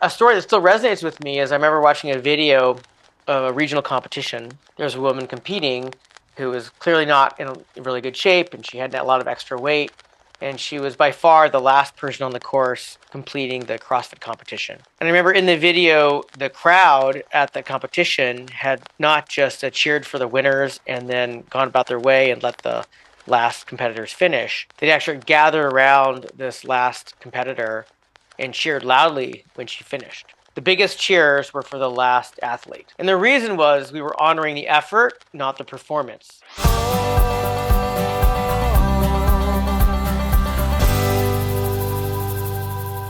A story that still resonates with me is I remember watching a video of a regional competition. There's a woman competing who was clearly not in really good shape, and she had a lot of extra weight, and she was by far the last person on the course completing the CrossFit competition. And I remember in the video, the crowd at the competition had not just cheered for the winners and then gone about their way and let the last competitors finish. They'd actually gather around this last competitor and cheered loudly when she finished. The biggest cheers were for the last athlete. And the reason was we were honoring the effort, not the performance.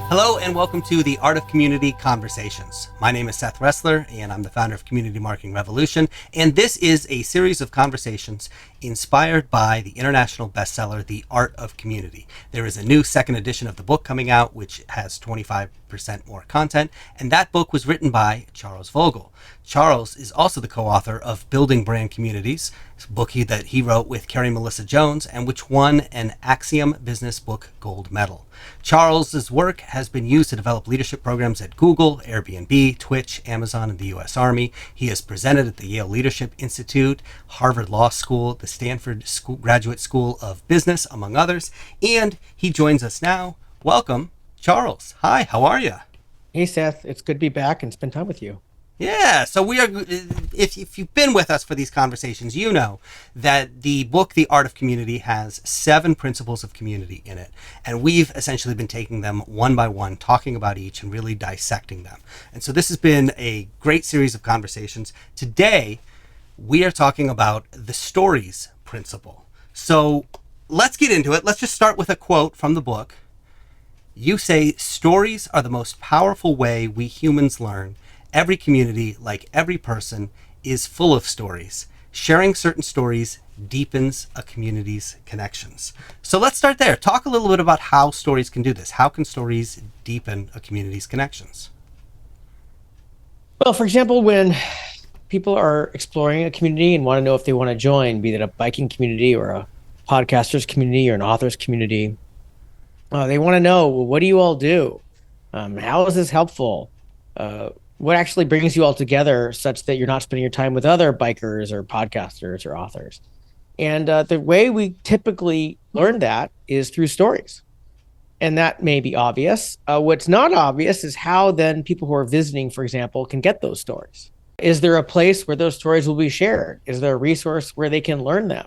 Hello and welcome to the Art of Community Conversations. My name is Seth Resler and I'm the founder of Community Marketing Revolution. And this is a series of conversations inspired by the international bestseller, The Art of Community. There is a new second edition of the book coming out, which has 25% more content. And that book was written by Charles Vogl. Charles is also the co-author of Building Brand Communities, a book that he wrote with Carrie Melissa Jones and which won an Axiom Business Book Gold Medal. Charles's work has been used to develop leadership programs at Google, Airbnb, Twitch, Amazon, and the U.S. Army. He has presented at the Yale Leadership Institute, Harvard Law School, the Stanford Graduate School of Business, among others. And he joins us now. Welcome, Charles. Hi, how are you? Hey, Seth. It's good to be back and spend time with you. Yeah, so we are. If you've been with us for these conversations, you know that the book, The Art of Community, has 7 principles of community in it. And we've essentially been taking them one by one, talking about each and really dissecting them. And so this has been a great series of conversations. Today, we are talking about the stories principle. So let's get into it. Let's just start with a quote from the book. You say, stories are the most powerful way we humans learn. Every community, like every person, is full of stories. Sharing certain stories deepens a community's connections. So let's start there. Talk a little bit about how stories can do this. How can stories deepen a community's connections? Well, for example, when people are exploring a community and want to know if they want to join, be it a biking community or a podcaster's community or an author's community, they want to know, well, what do you all do? How is this helpful? What actually brings you all together such that you're not spending your time with other bikers or podcasters or authors? And the way we typically learn that is through stories. And that may be obvious. What's not obvious is how then people who are visiting, for example, can get those stories. Is there a place where those stories will be shared? Is there a resource where they can learn them?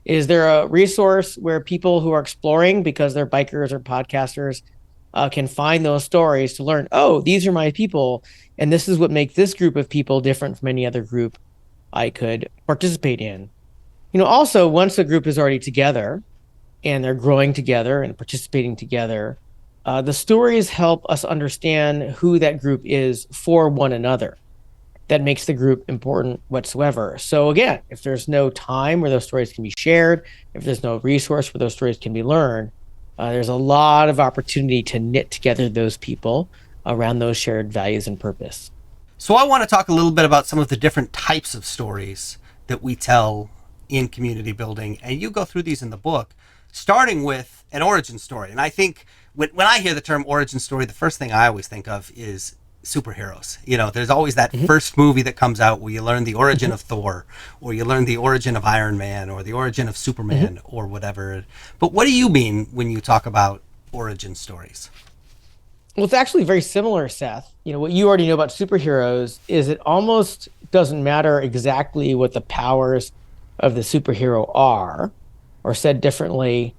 Is there a resource where people who are exploring because they're bikers or podcasters can find those stories to learn, oh, these are my people, and this is what makes this group of people different from any other group I could participate in. Also, once a group is already together and they're growing together and participating together, the stories help us understand who that group is for one another. That makes the group important whatsoever. So again, if there's no time where those stories can be shared, if there's no resource where those stories can be learned, there's a lot of opportunity to knit together those people around those shared values and purpose. So I want to talk a little bit about some of the different types of stories that we tell in community building. And you go through these in the book, starting with an origin story. And I think when I hear the term origin story, the first thing I always think of is superheroes. There's always that first movie that comes out where you learn the origin of Thor, or you learn the origin of Iron Man, or the origin of Superman, or whatever. But what do you mean when you talk about origin stories? Well, it's actually very similar, Seth. What you already know about superheroes is it almost doesn't matter exactly what the powers of the superhero are, or said differently,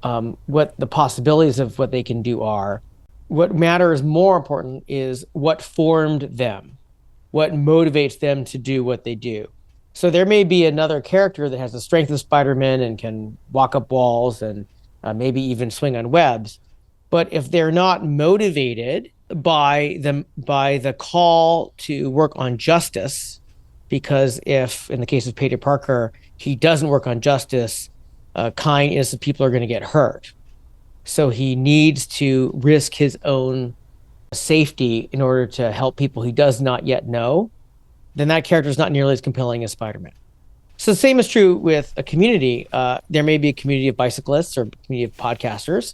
what the possibilities of what they can do are. What matters more important is what formed them, what motivates them to do what they do. So there may be another character that has the strength of Spider-Man and can walk up walls and maybe even swing on webs. But if they're not motivated by the call to work on justice, because if, in the case of Peter Parker, he doesn't work on justice, kind, innocent people are going to get hurt. So he needs to risk his own safety in order to help people he does not yet know, then that character is not nearly as compelling as Spider-Man. So the same is true with a community. There may be a community of bicyclists or a community of podcasters.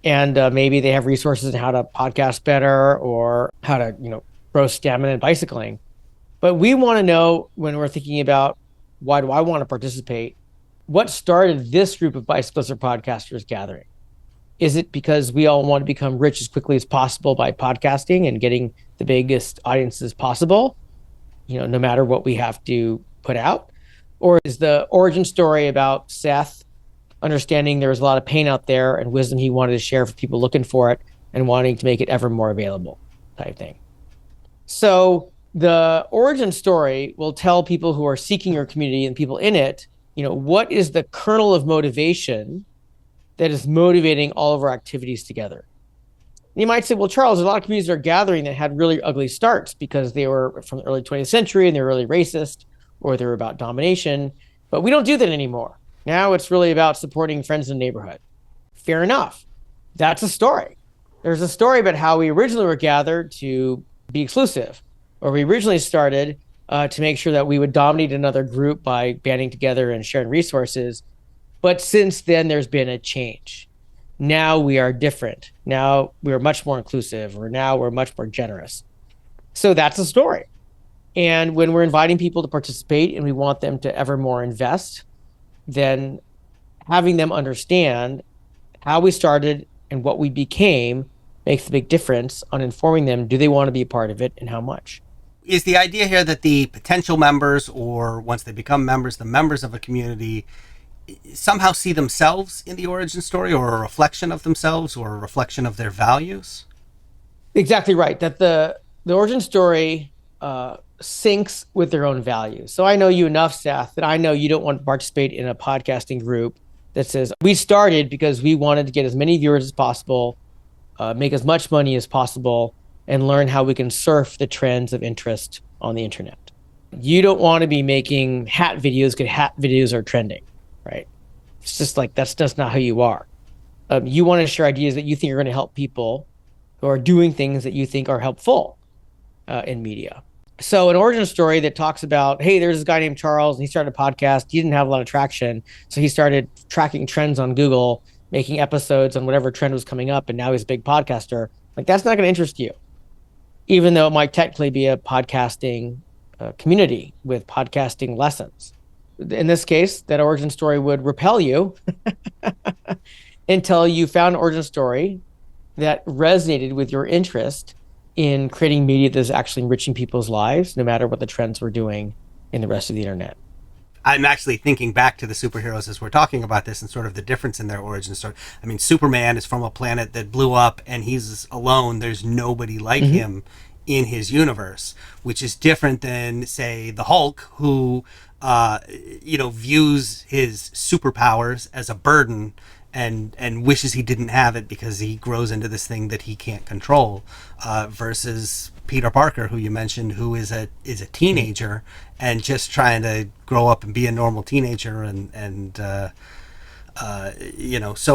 And maybe they have resources on how to podcast better or how to, grow stamina in bicycling. But we want to know when we're thinking about why do I want to participate? What started this group of bicyclists or podcasters gathering? Is it because we all want to become rich as quickly as possible by podcasting and getting the biggest audiences possible, no matter what we have to put out? Or is the origin story about Seth understanding there was a lot of pain out there and wisdom he wanted to share for people looking for it and wanting to make it ever more available type thing? So the origin story will tell people who are seeking your community and people in it, what is the kernel of motivation that is motivating all of our activities together. And you might say, well, Charles, a lot of communities are gathering that had really ugly starts because they were from the early 20th century and they're really racist or they're about domination. But we don't do that anymore. Now it's really about supporting friends in the neighborhood. Fair enough. That's a story. There's a story about how we originally were gathered to be exclusive, or we originally started to make sure that we would dominate another group by banding together and sharing resources. But since then, there's been a change. Now we are different. Now we are much more inclusive, or now we're much more generous. So that's a story. And when we're inviting people to participate and we want them to ever more invest, then having them understand how we started and what we became makes a big difference on informing them, do they want to be a part of it and how much? Is the idea here that the potential members, or once they become members, the members of a community, somehow see themselves in the origin story, or a reflection of themselves, or a reflection of their values? Exactly right. That the origin story syncs with their own values. So I know you enough, Seth, that I know you don't want to participate in a podcasting group that says we started because we wanted to get as many viewers as possible, make as much money as possible, and learn how we can surf the trends of interest on the internet. You don't want to be making hat videos because hat videos are trending, right? It's just like that's just not who you are. You want to share ideas that you think are going to help people who are doing things that you think are helpful in media. So an origin story that talks about, hey, there's this guy named Charles and he started a podcast. He didn't have a lot of traction. So he started tracking trends on Google, making episodes on whatever trend was coming up. And now he's a big podcaster. Like that's not going to interest you, even though it might technically be a podcasting community with podcasting lessons. In this case, that origin story would repel you until you found an origin story that resonated with your interest in creating media that's actually enriching people's lives, no matter what the trends we're doing in the rest of the internet. I'm actually thinking back to the superheroes as we're talking about this and sort of the difference in their origin story. I mean, Superman is from a planet that blew up and he's alone. There's nobody like him in his universe, which is different than, say, the Hulk, who, views his superpowers as a burden and wishes he didn't have it because he grows into this thing that he can't control, versus Peter Parker, who you mentioned, who is a teenager and just trying to grow up and be a normal teenager and so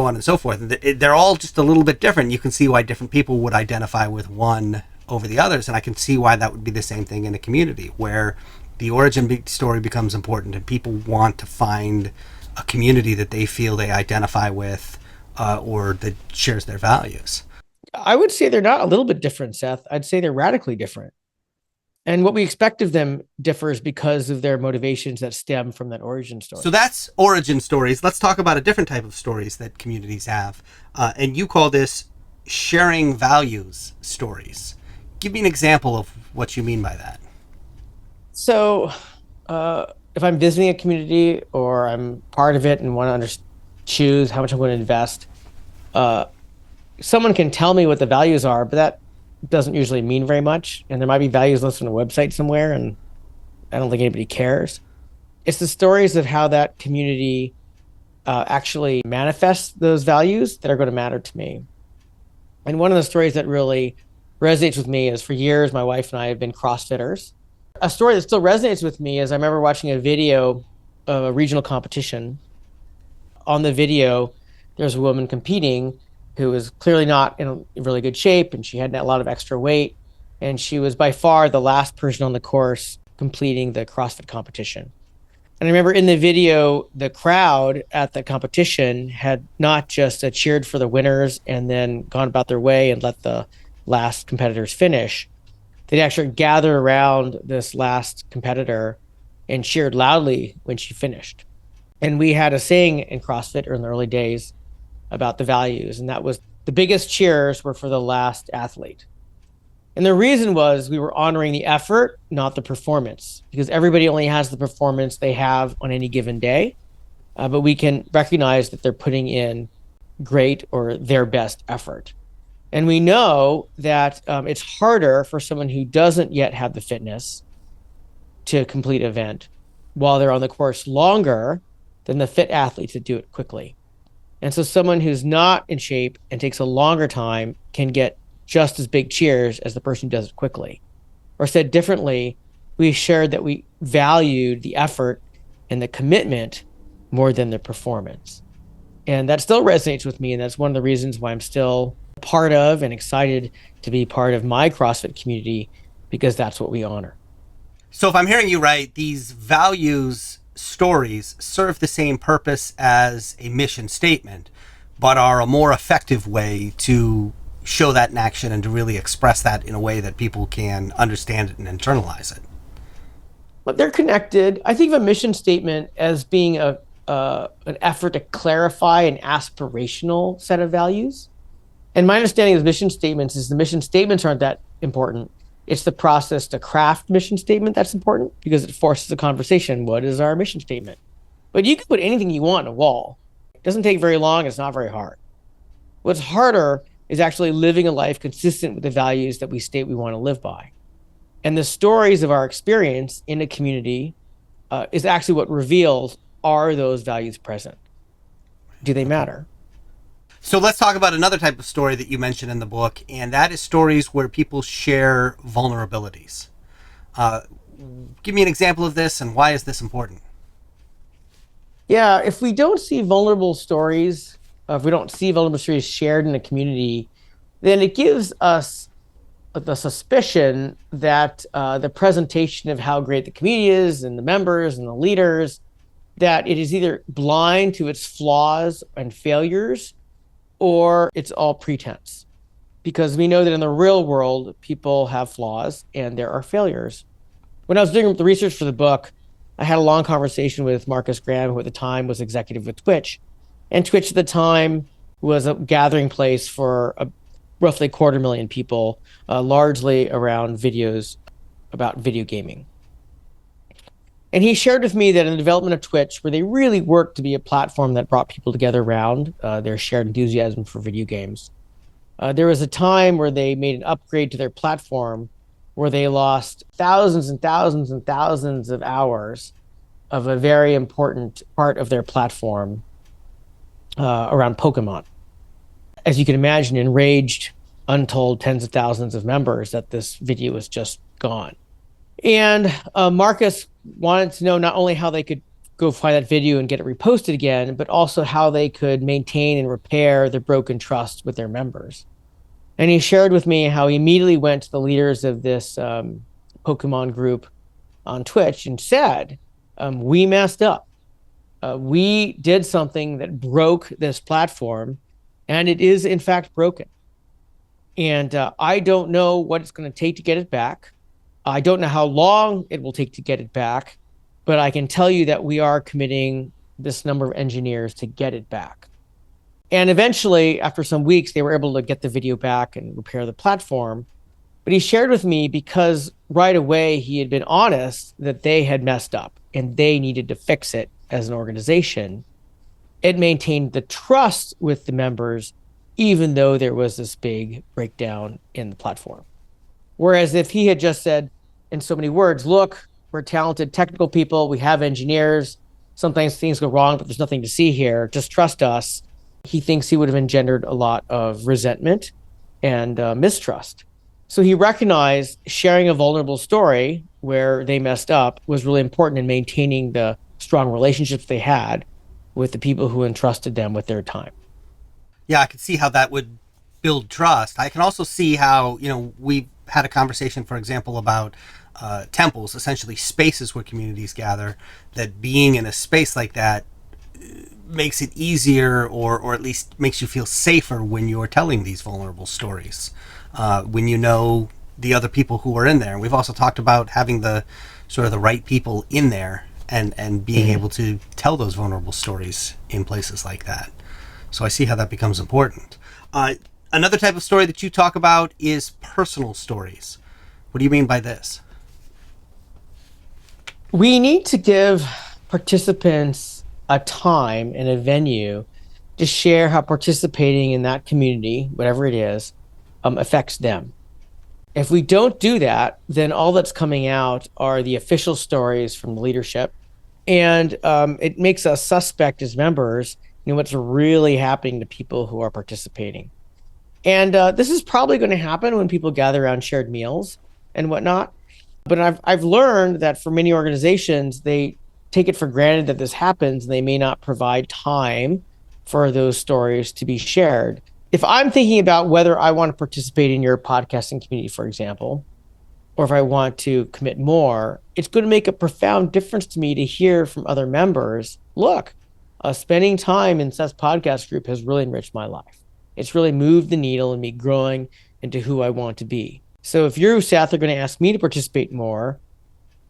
on and so forth. They're all just a little bit different. You can see why different people would identify with one over the others, and I can see why that would be the same thing in a community where the origin story becomes important and people want to find a community that they feel they identify with, or that shares their values. I would say they're not a little bit different, Seth. I'd say they're radically different. And what we expect of them differs because of their motivations that stem from that origin story. So that's origin stories. Let's talk about a different type of stories that communities have. And you call this sharing values stories. Give me an example of what you mean by that. So if I'm visiting a community or I'm part of it and want to choose how much I'm going to invest, someone can tell me what the values are, but that doesn't usually mean very much. And there might be values listed on a website somewhere, and I don't think anybody cares. It's the stories of how that community actually manifests those values that are going to matter to me. And one of the stories that really resonates with me is, for years, my wife and I have been CrossFitters. A story that still resonates with me is I remember watching a video of a regional competition. On the video, there's a woman competing who was clearly not in really good shape, and she had a lot of extra weight. And she was by far the last person on the course completing the CrossFit competition. And I remember in the video, the crowd at the competition had not just cheered for the winners and then gone about their way and let the last competitors finish. They'd actually gather around this last competitor and cheered loudly when she finished. And we had a saying in CrossFit in the early days about the values, and that was the biggest cheers were for the last athlete. And the reason was we were honoring the effort, not the performance, because everybody only has the performance they have on any given day. But we can recognize that they're putting in great or their best effort. And we know that it's harder for someone who doesn't yet have the fitness to complete an event while they're on the course longer than the fit athletes that do it quickly. And so someone who's not in shape and takes a longer time can get just as big cheers as the person who does it quickly. Or said differently, we shared that we valued the effort and the commitment more than the performance. And that still resonates with me. And that's one of the reasons why I'm still part of and excited to be part of my CrossFit community, because that's what we honor. So if I'm hearing you right, these values stories serve the same purpose as a mission statement, but are a more effective way to show that in action and to really express that in a way that people can understand it and internalize it. But they're connected. I think of a mission statement as being an effort to clarify an aspirational set of values. And my understanding of mission statements is the mission statements aren't that important. It's the process to craft mission statement that's important, because it forces a conversation. What is our mission statement? But you can put anything you want on a wall. It doesn't take very long. It's not very hard. What's harder is actually living a life consistent with the values that we state we want to live by. And the stories of our experience in a community is actually what reveals, are those values present? Do they matter? So let's talk about another type of story that you mentioned in the book, and that is stories where people share vulnerabilities. Give me an example of this, and why is this important? Yeah, if we don't see vulnerable stories, if we don't see vulnerable stories shared in a community, then it gives us the suspicion that the presentation of how great the community is and the members and the leaders, that it is either blind to its flaws and failures, or it's all pretense. Because we know that in the real world, people have flaws and there are failures. When I was doing the research for the book, I had a long conversation with Marcus Graham, who at the time was executive with Twitch. And Twitch at the time was a gathering place for roughly 250,000 people, largely around videos about video gaming. And he shared with me that in the development of Twitch, where they really worked to be a platform that brought people together around their shared enthusiasm for video games, there was a time where they made an upgrade to their platform where they lost thousands and thousands and thousands of hours of a very important part of their platform around Pokemon. As you can imagine, enraged, untold tens of thousands of members that this video was just gone. And Marcus wanted to know not only how they could go find that video and get it reposted again, but also how they could maintain and repair the broken trust with their members. And he shared with me how he immediately went to the leaders of this Pokemon group on Twitch and said, we messed up. We did something that broke this platform, and it is in fact broken. And I don't know what it's going to take to get it back. I don't know how long it will take to get it back, but I can tell you that we are committing this number of engineers to get it back. And eventually, after some weeks, they were able to get the video back and repair the platform. But he shared with me, because right away he had been honest that they had messed up and they needed to fix it as an organization. It maintained the trust with the members, even though there was this big breakdown in the platform. Whereas if he had just said in so many words, look, we're talented technical people, we have engineers, sometimes things go wrong, but there's nothing to see here, just trust us, he thinks he would have engendered a lot of resentment and mistrust. So he recognized sharing a vulnerable story where they messed up was really important in maintaining the strong relationships they had with the people who entrusted them with their time. Yeah, I can see how that would build trust. I can also see how, we've had a conversation, for example, about temples, essentially spaces where communities gather, that being in a space like that makes it easier, or at least makes you feel safer when you're telling these vulnerable stories, when you know the other people who are in there. And we've also talked about having the sort of the right people in there, and being able to tell those vulnerable stories in places like that. So I see how that becomes important. Another type of story that you talk about is personal stories. What do you mean by this? We need to give participants a time and a venue to share how participating in that community, whatever it is, affects them. If we don't do that, then all that's coming out are the official stories from the leadership. And it makes us suspect as members, what's really happening to people who are participating. And this is probably going to happen when people gather around shared meals and whatnot. But I've learned that for many organizations, they take it for granted that this happens, and they may not provide time for those stories to be shared. If I'm thinking about whether I want to participate in your podcasting community, for example, or if I want to commit more, it's going to make a profound difference to me to hear from other members. Look, spending time in Seth's podcast group has really enriched my life. It's really moved the needle in me growing into who I want to be. So if you, Seth, are going to ask me to participate more,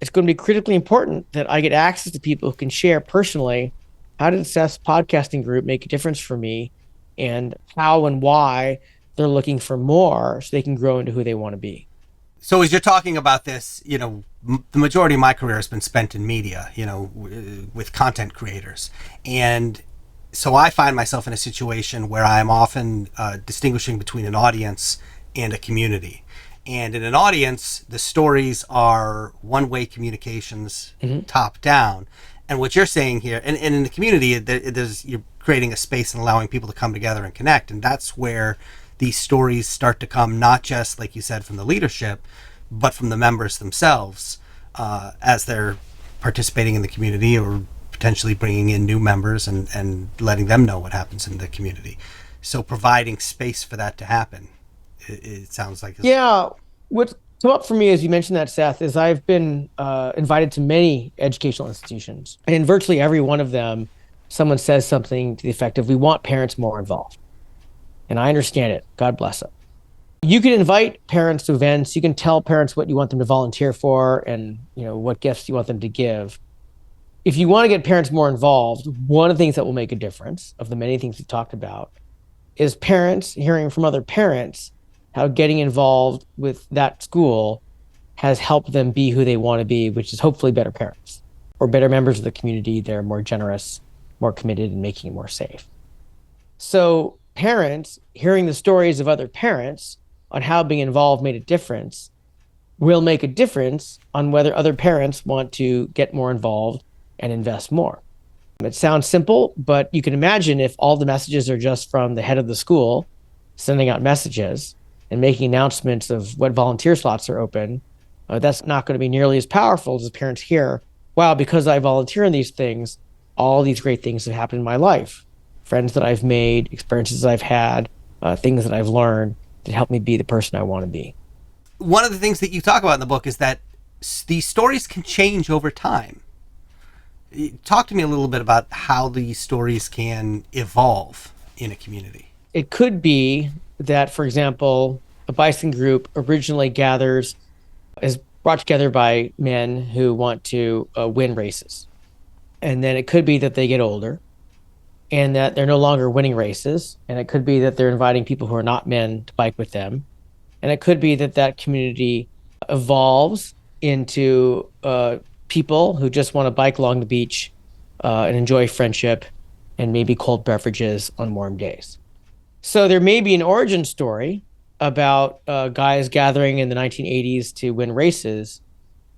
it's going to be critically important that I get access to people who can share personally, how did Seth's podcasting group make a difference for me, and how and why they're looking for more so they can grow into who they want to be. So as you're talking about this, the majority of my career has been spent in media, with content creators. And so I find myself in a situation where I'm often distinguishing between an audience and a community. And in an audience, the stories are one-way communications, top down. And what you're saying here, and in the community, you're creating a space and allowing people to come together and connect. And that's where these stories start to come, not just, like you said, from the leadership, but from the members themselves, as they're participating in the community, or potentially bringing in new members and letting them know what happens in the community. So providing space for that to happen, it sounds like. Yeah. What's come up for me, as you mentioned that, Seth, is I've been invited to many educational institutions. And in virtually every one of them, someone says something to the effect of, we want parents more involved. And I understand it. God bless them. You can invite parents to events. You can tell parents what you want them to volunteer for, and what gifts you want them to give. If you want to get parents more involved, one of the things that will make a difference, of the many things we've talked about, is parents hearing from other parents how getting involved with that school has helped them be who they want to be, which is hopefully better parents or better members of the community. They're more generous, more committed, and making it more safe. So parents hearing the stories of other parents on how being involved made a difference will make a difference on whether other parents want to get more involved and invest more. It sounds simple, but you can imagine if all the messages are just from the head of the school sending out messages and making announcements of what volunteer slots are open, that's not going to be nearly as powerful as parents hear, wow, because I volunteer in these things, all these great things have happened in my life. Friends that I've made, experiences I've had, things that I've learned that help me be the person I want to be. One of the things that you talk about in the book is that these stories can change over time. Talk to me a little bit about how these stories can evolve in a community. It could be that, for example, a bison group originally is brought together by men who want to win races. And then it could be that they get older and that they're no longer winning races. And it could be that they're inviting people who are not men to bike with them. And it could be that that community evolves into people who just want to bike along the beach and enjoy friendship and maybe cold beverages on warm days. So there may be an origin story about guys gathering in the 1980s to win races,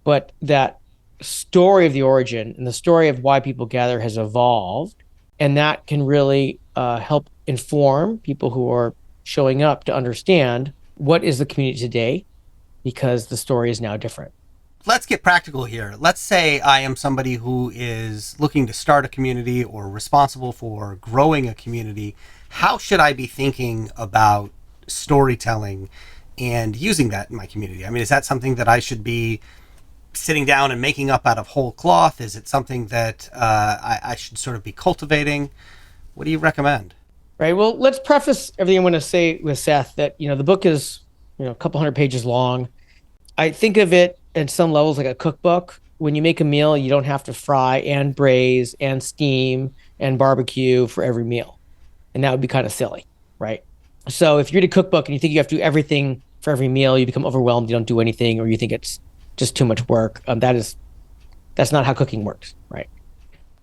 but that story of the origin and the story of why people gather has evolved, and that can really help inform people who are showing up to understand what is the community today, because the story is now different. Let's get practical here. Let's say I am somebody who is looking to start a community or responsible for growing a community. How should I be thinking about storytelling and using that in my community? I mean, is that something that I should be sitting down and making up out of whole cloth? Is it something that I should sort of be cultivating? What do you recommend? Right. Well, let's preface everything I'm going to say with Seth that, the book is, a couple hundred pages long. I think of it at some levels like a cookbook. When you make a meal, you don't have to fry and braise and steam and barbecue for every meal. And that would be kind of silly, right? So if you read a cookbook and you think you have to do everything for every meal, you become overwhelmed, you don't do anything, or you think it's just too much work. That's not how cooking works, right?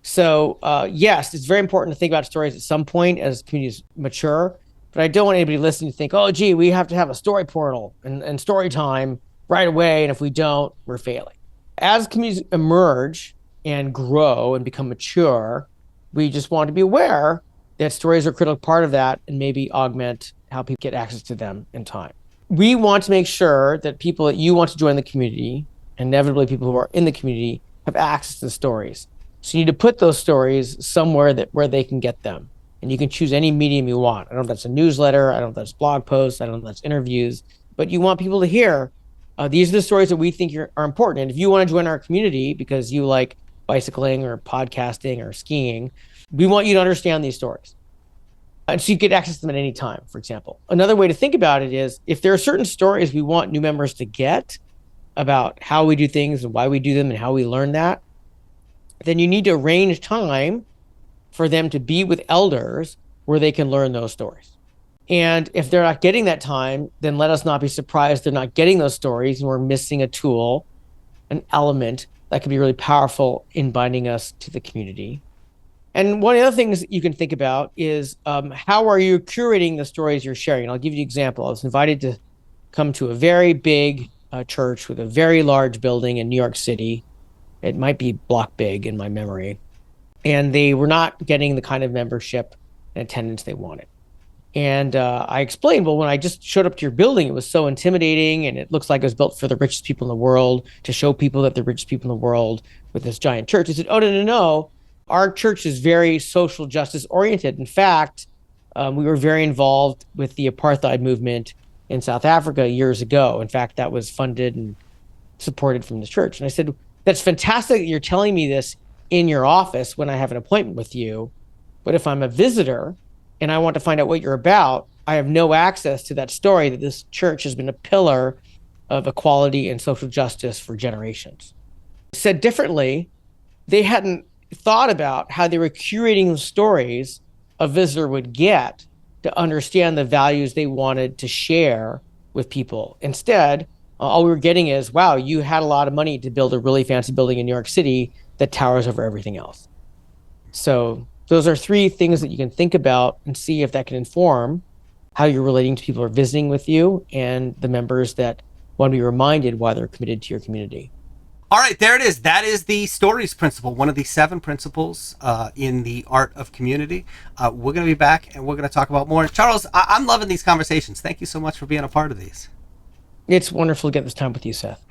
So yes, it's very important to think about stories at some point as communities mature. But I don't want anybody listening to think, oh, gee, we have to have a story portal and story time right away. And if we don't, we're failing. As communities emerge and grow and become mature, we just want to be aware that stories are a critical part of that and maybe augment how people get access to them in time. We want to make sure that people that you want to join the community, inevitably people who are in the community, have access to the stories. So you need to put those stories somewhere where they can get them. And you can choose any medium you want. I don't know if that's a newsletter, I don't know if that's blog posts, I don't know if that's interviews, but you want people to hear, these are the stories that we think are important. And if you want to join our community because you like bicycling or podcasting or skiing, we want you to understand these stories. And so you get access to them at any time, for example. Another way to think about it is if there are certain stories we want new members to get about how we do things and why we do them and how we learn that, then you need to arrange time for them to be with elders where they can learn those stories. And if they're not getting that time, then let us not be surprised they're not getting those stories and we're missing a tool, an element that can be really powerful in binding us to the community. And one of the other things that you can think about is how are you curating the stories you're sharing? And I'll give you an example. I was invited to come to a very big church with a very large building in New York City. It might be block big in my memory. And they were not getting the kind of membership and attendance they wanted. And I explained, well, when I just showed up to your building, it was so intimidating and it looks like it was built for the richest people in the world to show people that the richest people in the world with this giant church. I said, oh, no. Our church is very social justice oriented. In fact, we were very involved with the apartheid movement in South Africa years ago. In fact, that was funded and supported from the church. And I said, that's fantastic that you're telling me this in your office when I have an appointment with you. But if I'm a visitor and I want to find out what you're about, I have no access to that story that this church has been a pillar of equality and social justice for generations. Said differently, they hadn't thought about how they were curating the stories a visitor would get to understand the values they wanted to share with people. Instead, all we were getting is, wow, you had a lot of money to build a really fancy building in New York City that towers over everything else. So those are three things that you can think about and see if that can inform how you're relating to people who are visiting with you and the members that want to be reminded why they're committed to your community. All right, there it is. That is the stories principle, one of the 7 principles in the art of community. We're going to be back and we're going to talk about more. Charles, I'm loving these conversations. Thank you so much for being a part of these. It's wonderful to get this time with you, Seth.